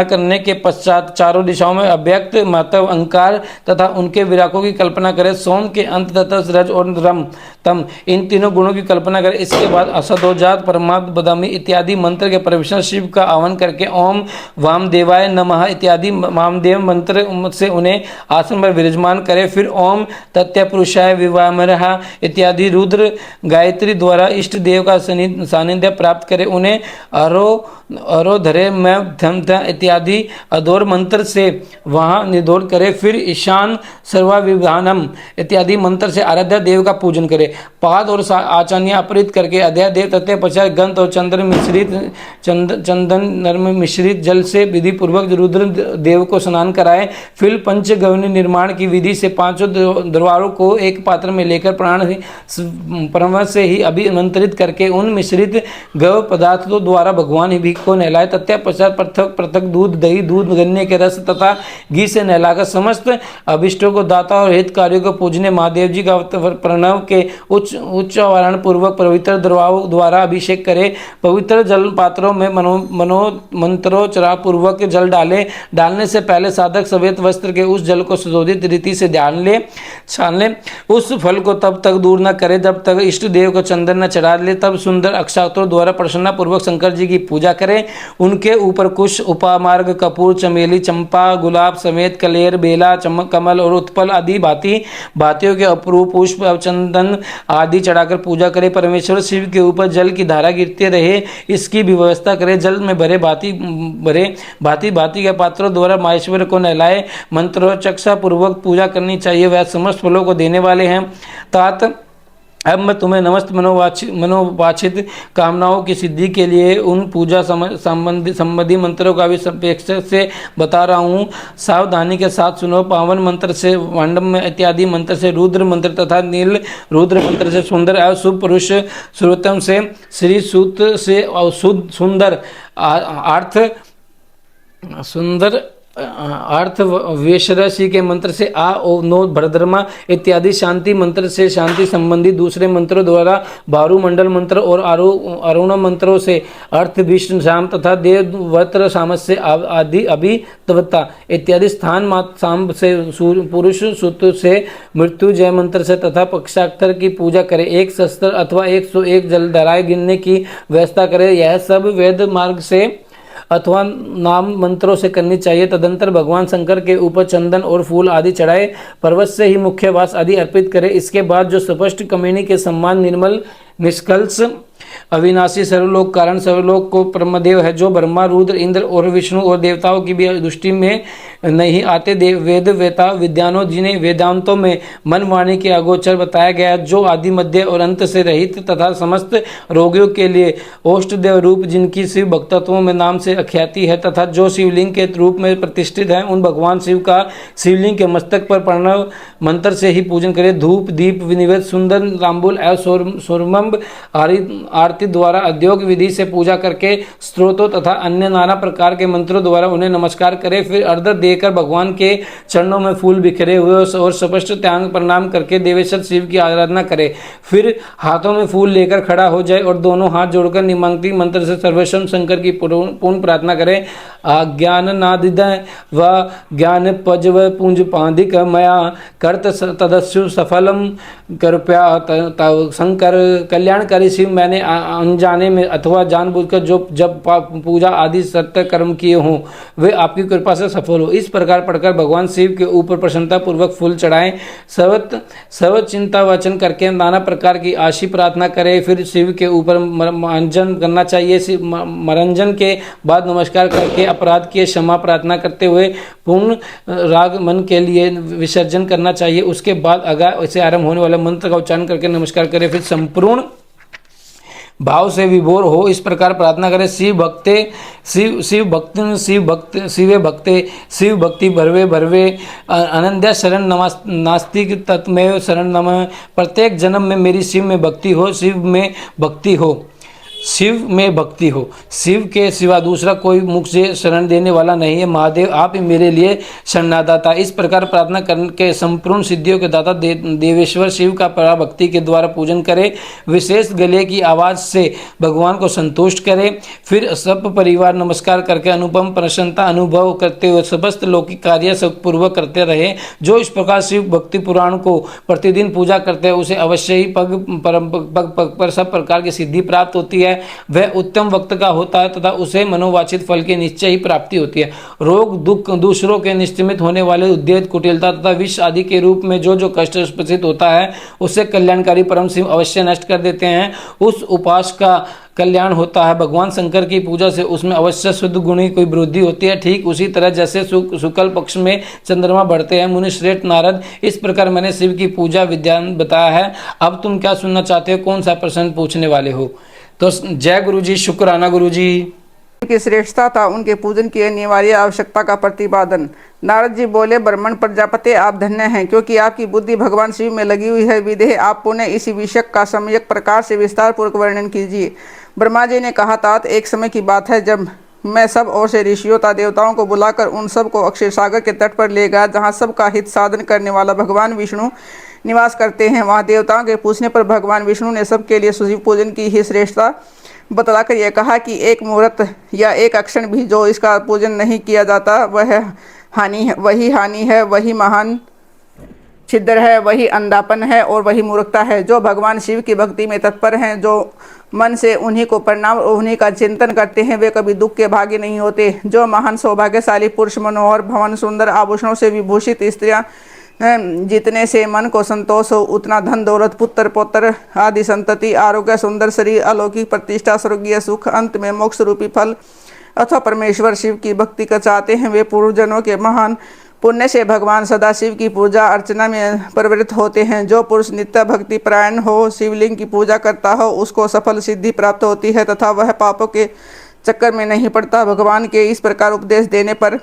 करने के पश्चात चारों दिशाओं में अव्यक्त महत्व अंकार तथा उनके विराकों की कल्पना करें। सोम के अंत तथा रज और रम तम, इन तीनों गुणों की कल्पना करें। इसके बाद असदोजात, परमात्म, बदामी इत्यादि मंत्र के प्रवेशन शिव का आह्वान करके ओम वामदेवाय नमः इत्यादि वामदेव मंत्र से उन्हें आसन पर विराजमान करें। फिर ओम तत्पुरुषाय विवामरः इत्यादि रुद्र गायत्री द्वारा इष्ट देव का सानिध्य प्राप्त करें। उन्हें अरोधरे में धम इत्यादि अदोर मंत्र से वहां निधोर करे। फिर ईशान सर्वाविधानम इत्यादि मंत्र से आराध्य देव का पूजन करे। पाद और आचान्य अपरित करके अध्याय देव तत्व पश्चात गंध और चंदन नर्म मिश्रित जल से विधि पूर्वक रुद्र देव को स्नान कराए। फिर पंचगव्य निर्माण की विधि से 5 द्वारों को एक पात्र में लेकर प्राण से ही अभिमंत्रित करके उन मिश्रित गव पदार्थों द्वारा भगवान ही को नहलाए। तत्पश्चात पृथक दूध, दही, दूध, गन्ने के रस तथा घी से नहलाकर समस्त अभिष्टों को दाता और हितकारियों को पूजने महादेव जी का प्रणव के उच्च वारण पूर्वक पवित्र द्रवाओं द्वारा अभिषेक करे। पवित्र जल पात्रों में मंत्रोच्चार पूर्वक जल डालने से पहले साधक सफेद वस्त्र के उस जल को सुशोभित रीति से छान ले। उस फल को तब तक दूर न करे जब तक इष्ट देव को चंदन न चढ़ा ले। तब सुंदर अक्षात्रों द्वारा प्रसन्ना पूर्वक शंकर जी की पूजा करें। उनके ऊपर कुश, उपामार्ग, कपूर, चमेली, चंपा, गुलाब समेत कलेर, बेला, कमल और उत्पल आदि भांतियों के अपूर्व पुष्प, चंदन आदि चढ़ाकर पूजा करें। परमेश्वर शिव के ऊपर जल की धारा गिरते रहे इसकी भी व्यवस्था करें। जल में भरे भांति के पात्रों द्वारा माहेश्वर को नहलाए। मंत्रोच्चार पूर्वक पूजा करनी चाहिए। वह समस्त फलों को देने वाले हैं। तात अब मैं तुम्हें नमस्त मनोवांछित कामनाओं की सिद्धि के लिए उन पूजा संबंधी मंत्रों का भी संक्षेप से बता रहा हूँ। सावधानी के साथ सुनो। पावन मंत्र से वांडम इत्यादि मंत्र से रुद्र मंत्र तथा नील रुद्र मंत्र से सुंदर और शुभ पुरुष सर्वोत्तम से श्री सूत से सुंदर अर्थ वेशरसी के मंत्र से आ ओ नो भरधर्मा इत्यादि शांति मंत्र से शांति संबंधी दूसरे मंत्रों द्वारा भारुमंडल मंत्र और अरुण मंत्रों से अर्थ विष्णु शाम तथा देववत्र सामस्य आदि अभितवता इत्यादि स्थान शाम से पुरुष सूत्र से मृत्युजय मंत्र से तथा पक्षाक्षर की पूजा करें। एक शस्त्र अथवा 101 जलधाराएं गिनने की व्यवस्था करें। यह सब वेद मार्ग से अथवा नाम मंत्रों से करनी चाहिए। तदंतर भगवान शंकर के ऊपर चंदन और फूल आदि चढ़ाए। पर्वत से ही मुख्य वास आदि अर्पित करें। इसके बाद जो स्पष्ट कमेनी के सम्मान निर्मल निष्कल्ष अविनाशी सर्वलोक कारण सर्वलोक को परमदेव है, जो ब्रह्मा रुद्र इंद्र और विष्णु और देवताओं की भी दृष्टि में नहीं आते। वेद वेता विद्वानों जिन्हें वेदांतों में मन वाणी के अगोचर बताया गया, जो आदि मध्य और अंत से रहित तथा समस्त रोगियों के लिए ओष्ठदेव रूप, जिनकी शिव भक्तत्वों में नाम से अख्याति है तथा जो शिवलिंग के रूप में प्रतिष्ठित है, उन भगवान शिव का शिवलिंग के मस्तक पर प्रणव मंत्र से ही पूजन करें। धूप दीप विनिवेद सुंदर तांबूल एवं सोरमंब आरती द्वारा उद्योग विधि से पूजा करके स्त्रोतों तथा अन्य नाना प्रकार के मंत्रों द्वारा उन्हें नमस्कार करें। फिर अर्घ्य देकर भगवान के चरणों में फूल बिखरे हुए और स्पष्ट त्यांग प्रणाम करके देवेश्वर शिव की आराधना करे। फिर हाथों में फूल लेकर खड़ा हो जाए और दोनों हाथ जोड़कर निमंत्रित मंत्र से सर्वेश्वर शंकर की पूर्ण प्रार्थना करें। ज्ञान नादिदय व ज्ञान पजव पुंज पांधिक मया कर्त तदस्यु सफलम कृपया शंकर कल्याणकारी शिव, मैंने अनजाने में अथवा जानबूझकर जो जब पूजा आदि सत्य कर्म किए हों वे आपकी कृपा से सफल हो। इस प्रकार पढ़कर भगवान शिव के ऊपर प्रसन्नता पूर्वक फूल चढ़ाएं। सर्व चिंता वचन करके नाना प्रकार की आशी प्रार्थना करें। फिर शिव के ऊपर मंजन करना चाहिए। मनोरंजन के बाद नमस्कार करके अपराध की क्षमा प्रार्थना करते हुए पूर्ण राग मन के लिए विसर्जन करना चाहिए। उसके बाद आगे से आरंभ होने वाले मंत्र का उच्चारण करके नमस्कार करें। फिर संपूर्ण भाव से विभोर हो इस प्रकार प्रार्थना करें। शिव भक्ते शिवे भक्ते शिव भक्ति भरवे भरवे अनन्या शरण नास्तिक तत्मेव शरण नमः। प्रत्येक जन्म में मेरी शिव में भक्ति हो, शिव में भक्ति हो, शिव में भक्ति हो। शिव के सिवा दूसरा कोई मुख से शरण देने वाला नहीं है। महादेव आप ही मेरे लिए शरणादाता। इस प्रकार प्रार्थना करके संपूर्ण सिद्धियों के दाता देवेश्वर शिव का पराभक्ति के द्वारा पूजन करें। विशेष गले की आवाज़ से भगवान को संतुष्ट करें। फिर सब परिवार नमस्कार करके अनुपम प्रसन्नता अनुभव करते हुए समस्त लौकिक कार्य पूर्वक करते रहे। जो इस प्रकार शिव भक्ति पुराण को प्रतिदिन पूजा करते हैं उसे अवश्य ही पग पर सब प्रकार की सिद्धि प्राप्त होती है। वह उत्तम वक्त का होता है तथा उसे मनोवांछित फल की निश्चय ही प्राप्ति होती है। रोग दुख दूसरों के निश्चित होने वाले उद्देश्य कुटिलता तथा विष आदि के रूप में जो कष्ट उपस्थित होता है उससे कल्याणकारी परम शिव अवश्य नष्ट कर देते हैं। उस उपास का कल्याण होता है। भगवान शंकर की पूजा से उसमें अवश्य शुद्ध गुणी कोई वृद्धि होती है। ठीक उसी तरह जैसे शुक्ल पक्ष में चंद्रमा बढ़ते हैं। मुनि श्रेष्ठ नारद, इस प्रकार मैंने शिव की पूजा विद्यान बताया है। अब तुम क्या सुनना चाहते हो? कौन सा प्रश्न पूछने वाले हो? तो जय गुरु जी, शुक्राना गुरु जी। की श्रेष्ठता था उनके पूजन की अनिवार्य आवश्यकता का प्रतिपादन। नारद जी बोले, ब्राह्मण प्रजापति आप धन्य हैं, क्योंकि आपकी बुद्धि भगवान शिव में लगी हुई है। विदेह आप पुण्य इसी विषय का सम्यक प्रकार से विस्तार पूर्वक वर्णन कीजिए। ब्रह्मा जी ने कहा, तात एक समय की बात है जब मैं सब ओर से ऋषियों तथा देवताओं को बुलाकर उन सब को अक्षय सागर के तट पर ले गया, जहाँ सबका हित साधन करने वाला भगवान विष्णु निवास करते हैं। वहाँ देवताओं के पूछने पर भगवान विष्णु ने सबके लिए शिव पूजन की ही श्रेष्ठता बतलाकर यह कहा कि एक मुहूर्त या एक अक्षण भी जो इसका पूजन नहीं किया जाता वह हानि है, वही महान छिद्र है, वही अंधापन है और वही मूर्खता है। जो भगवान शिव की भक्ति में तत्पर हैं, जो मन से उन्हीं को प्रणाम और उन्हीं का चिंतन करते हैं, वे कभी दुख के भागी नहीं होते। जो महान सौभाग्यशाली पुरुष मनोहर भवन सुंदर आभूषणों से विभूषित स्त्रियां जितने से मन को संतोष हो, उतना धन दौलत पुत्र पौत्र आदि संतति आरोग्य सुंदर शरीर अलौकिक प्रतिष्ठा स्वर्गीय सुख अंत में मोक्ष रूपी फल अथवा परमेश्वर शिव की भक्ति का चाहते हैं, वे पूर्वजनों के महान पुण्य से भगवान सदाशिव की पूजा अर्चना में प्रवृत्त होते हैं। जो पुरुष नित्य भक्ति परायण हो, शिवलिंग की पूजा करता हो, उसको सफल सिद्धि प्राप्त होती है तथा वह पापों के चक्कर में नहीं पड़ता। भगवान के इस प्रकार उपदेश देने पर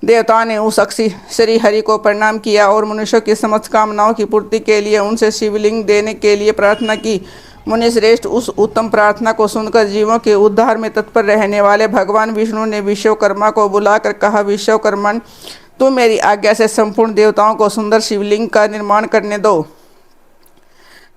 देवताओं ने उस अक्षी श्री हरि को प्रणाम किया और मनुष्यों की समस्त कामनाओं की पूर्ति के लिए उनसे शिवलिंग देने के लिए प्रार्थना की। मुनि श्रेष्ठ, उस उत्तम प्रार्थना को सुनकर जीवों के उद्धार में तत्पर रहने वाले भगवान विष्णु ने विश्वकर्मा को बुलाकर कहा, विश्वकर्मन, तुम मेरी आज्ञा से संपूर्ण देवताओं को सुंदर शिवलिंग का निर्माण करने दो।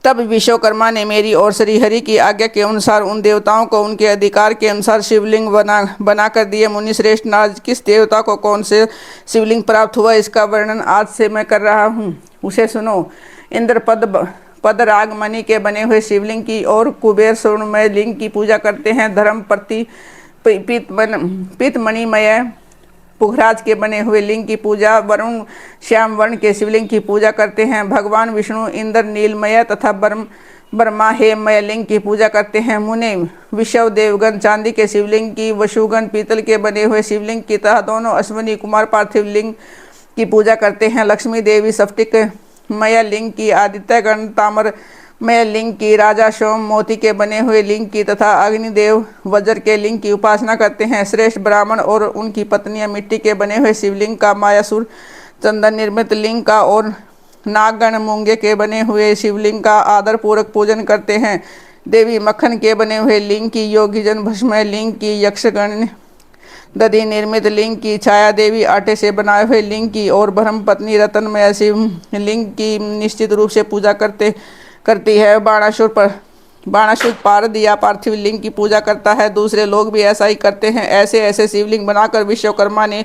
तब विश्वकर्मा ने मेरी और श्रीहरि की आज्ञा के अनुसार उन देवताओं को उनके अधिकार के अनुसार शिवलिंग बना कर दिए। मुनि श्रेष्ठ नारद, किस देवता को कौन से शिवलिंग प्राप्त हुआ इसका वर्णन आज से मैं कर रहा हूँ, उसे सुनो। इंद्र पदराग मणि के बने हुए शिवलिंग की और कुबेर स्वर्णमय लिंग की पूजा करते हैं। धर्म प्रति पीतमणिमय पुखराज के बने हुए लिंग की पूजा, वरुण श्याम वर्ण के शिवलिंग की पूजा करते हैं। भगवान विष्णु इंद्र नीलमय तथा ब्रह्मा हेममय लिंग की पूजा करते हैं। मुनि विषव देवगण चांदी के शिवलिंग की, वसुगण पीतल के बने हुए शिवलिंग की तथा दोनों अश्विनी कुमार पार्थिव लिंग की पूजा करते हैं। लक्ष्मी देवी स्फटिक मय लिंग की, आदित्यगण ताम्रमय लिंग की, राजा सोम मोती के बने हुए लिंग की तथा अग्निदेव वज्र के लिंग की उपासना करते हैं। श्रेष्ठ ब्राह्मण और उनकी पत्नियां मिट्टी के बने हुए शिवलिंग का, मायासुर चंदन निर्मित लिंग का और नागगण मूंगे के बने हुए शिवलिंग का आदर पूर्वक पूजन करते हैं। देवी मक्खन के बने हुए लिंग की, योगीजन भस्मय लिंग की, यक्षगण दधि निर्मित लिंग की, छाया देवी आटे से बनाए हुए लिंग की और ब्रह्म पत्नी रत्नमय शिव लिंग की निश्चित रूप से पूजा करती है। बाणासुर पारद या पार्थिव लिंग की पूजा करता है। दूसरे लोग भी ऐसा ही करते हैं। ऐसे ऐसे शिवलिंग बनाकर विश्वकर्मा ने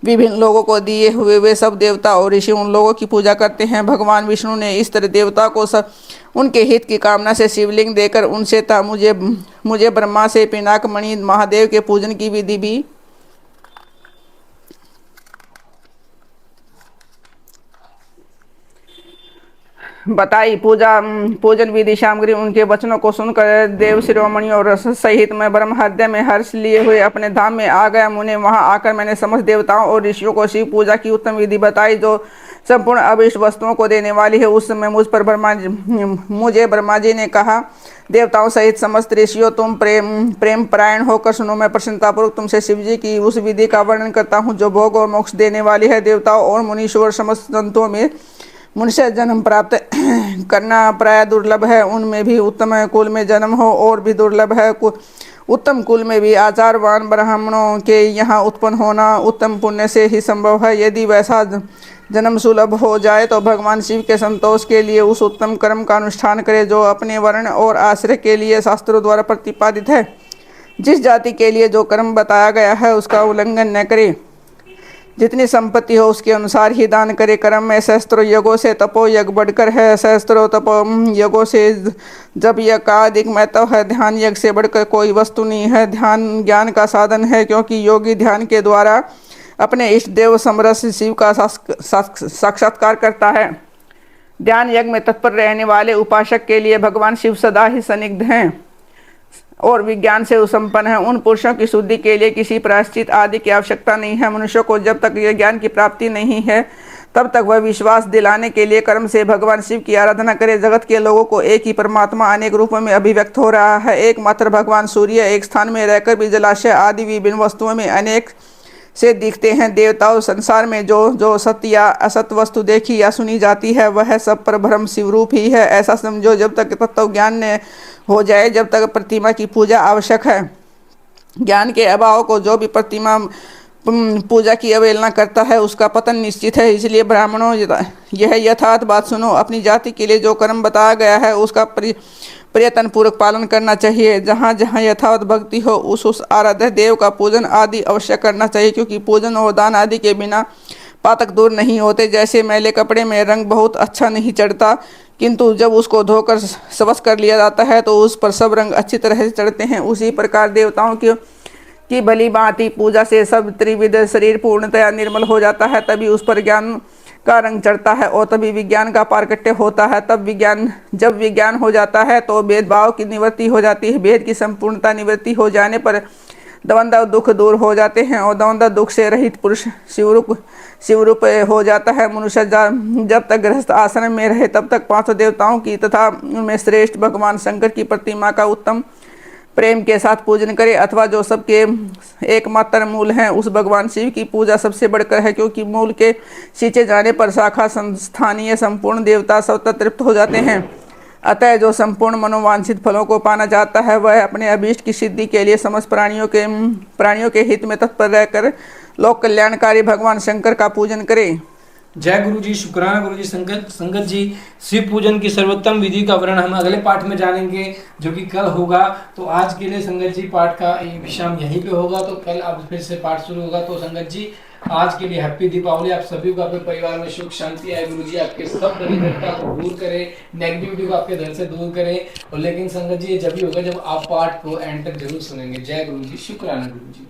विभिन्न लोगों को दिए हुए वे सब देवता और ऋषि उन लोगों की पूजा करते हैं। भगवान विष्णु ने इस तरह देवता को सब उनके हित की कामना से शिवलिंग देकर उनसे था मुझे ब्रह्मा से पिनाक मणि महादेव के पूजन की विधि भी बताई। पूजन विधि सामग्री उनके वचनों को सुनकर देव शिरोमणि और रस सहित मैं ब्रह्म हृदय में हर्ष लिए हुए अपने धाम में आ गया। मुने वहां आकर मैंने समस्त देवताओं और ऋषियों को शिव पूजा की उत्तम विधि बताई जो संपूर्ण अभीष्ट वस्तुओं को देने वाली है। उस समय मुझे ब्रह्मा जी ने कहा, देवताओं सहित समस्त ऋषियों, तुम प्रेम परायण होकर सुनो। मैं प्रसन्नतापूर्वक तुमसे शिव जी की उस विधि का वर्णन करता हूँ जो भोग और मोक्ष देने वाली है। देवताओं और मुनीश्वर समस्त संतों में मनुष्य जन्म प्राप्त करना प्राय दुर्लभ है। उनमें भी उत्तम कुल में जन्म हो और भी दुर्लभ है। उत्तम कुल में भी आचारवान ब्राह्मणों के यहाँ उत्पन्न होना उत्तम पुण्य से ही संभव है। यदि वैसा जन्म सुलभ हो जाए तो भगवान शिव के संतोष के लिए उस उत्तम कर्म का अनुष्ठान करे जो अपने वर्ण और आश्रय के लिए शास्त्रों द्वारा प्रतिपादित है। जिस जाति के लिए जो कर्म बताया गया है उसका उल्लंघन न करे। जितनी संपत्ति हो उसके अनुसार ही दान करे। कर्म में सहस्त्रों यज्ञों से तपो यज्ञ बढ़कर है। सहस्त्रों तपो यज्ञों से जब यज्ञ का अधिक महत्व है। ध्यान यज्ञ से बढ़कर कोई वस्तु नहीं है। ध्यान ज्ञान का साधन है क्योंकि योगी ध्यान के द्वारा अपने इष्ट देव समरस शिव का साक्षात्कार करता है। ध्यान यज्ञ में तत्पर रहने वाले उपासक के लिए भगवान शिव सदा ही सन्निग्ध हैं और विज्ञान से सुसंपन्न है। उन पुरुषों की शुद्धि के लिए किसी प्रायश्चित आदि की आवश्यकता नहीं है। मनुष्य को जब तक यह ज्ञान की प्राप्ति नहीं है तब तक वह विश्वास दिलाने के लिए कर्म से भगवान शिव की आराधना करे। जगत के लोगों को एक ही परमात्मा अनेक रूपों में अभिव्यक्त हो रहा है। एकमात्र भगवान सूर्य एक स्थान में रहकर भी जलाशय आदि विभिन्न वस्तुओं में अनेक से दिखते हैं। देवताओं संसार में जो सत्य या असत वस्तु देखी या सुनी जाती है वह सब पर ब्रह्म शिवरूप ही है। ऐसा समझो। जब तक तत्व ज्ञान हो जाए जब तक प्रतिमा की पूजा आवश्यक है। ज्ञान के अभाव को जो भी प्रतिमा पूजा की अवहेलना करता है उसका पतन निश्चित है। इसलिए ब्राह्मणों यह यथार्थ बात सुनो। अपनी जाति के लिए जो कर्म बताया गया है उसका प्रयत्न पूर्वक पालन करना चाहिए। जहाँ जहाँ यथावत भक्ति हो उस आराध्य देव का पूजन आदि अवश्य करना चाहिए क्योंकि पूजन और दान आदि के बिना पातक दूर नहीं होते। जैसे मैले कपड़े में रंग बहुत अच्छा नहीं चढ़ता किंतु जब उसको धोकर स्वच्छ कर लिया जाता है तो उस पर सब रंग अच्छी तरह से चढ़ते हैं। उसी प्रकार देवताओं की भली भांति पूजा से सब त्रिविध शरीर पूर्णतया निर्मल हो जाता है। तभी उस पर ज्ञान का रंग चढ़ता है और तभी विज्ञान का पारकट्य होता है। जब विज्ञान हो जाता है तो भेदभाव की निवृत्ति हो जाती है। भेद की संपूर्णता निवृत्ति हो जाने पर द्वंद्व दुख दूर हो जाते हैं और द्वंद्व दुख से रहित पुरुष शिवरूप हो जाता है। मनुष्य जब तक गृहस्थ आश्रम में रहे तब तक पांचों देवताओं की तथा उनमें श्रेष्ठ भगवान शंकर की प्रतिमा का उत्तम प्रेम के साथ पूजन करे अथवा जो सबके एकमात्र मूल हैं उस भगवान शिव की पूजा सबसे बढ़कर है क्योंकि मूल के सींचे जाने पर शाखा संस्थानीय संपूर्ण देवता स्वतः तृप्त हो जाते हैं। अतः जो संपूर्ण मनोवांछित फलों को पाना चाहता है वह अपने अभीष्ट की सिद्धि के लिए समस्त प्राणियों के हित में तत्पर रहकर लोक कल्याणकारी भगवान शंकर का पूजन करे। जय गुरु जी, शुक्राना गुरु जी। संगत जी, शिव पूजन की सर्वोत्तम विधि का वर्णन हम अगले पाठ में जानेंगे जो कि कल होगा। तो आज के लिए संगत जी पाठ का विश्राम यहीं पे होगा। तो कल अब फिर से पाठ शुरू होगा। तो संगत जी आज के लिए हैप्पी दीपावली। आप सभी को अपने परिवार में सुख शांति आए। गुरु जी आपके सब दरिद्रता को दूर करे, नेगेटिविटी को आपके घर से दूर करे। और लेकिन संगत जी ये जब भी होगा जब आप पाठ को एंड तक जरूर सुनेंगे। जय गुरु जी, शुक्राना गुरु जी।